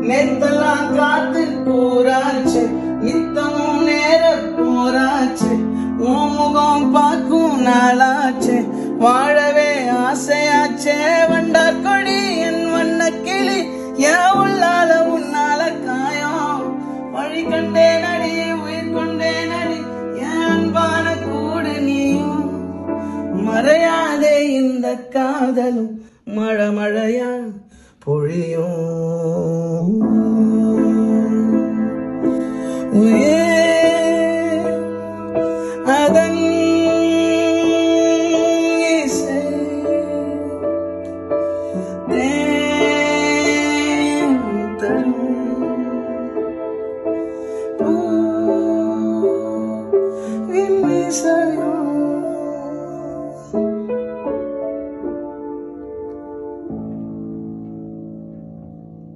நேத்தெல்லாம் காத்து போராச்சு, நித்தமும் நேர போராச்சு, உன் முகம் பார்க்கும் நாளாச்சு, வாழவே ஆசையாச்சே. வண்டா கொடி என் வண்ண கிளி, என் உள்ளால உன்னால காயம், வழி கண்டே நடி உயிர் கொண்டே நடி, என் அன்பான கூடு நீயும். மறையாதே இந்த காதலும் மழை மழையா பொழியும்.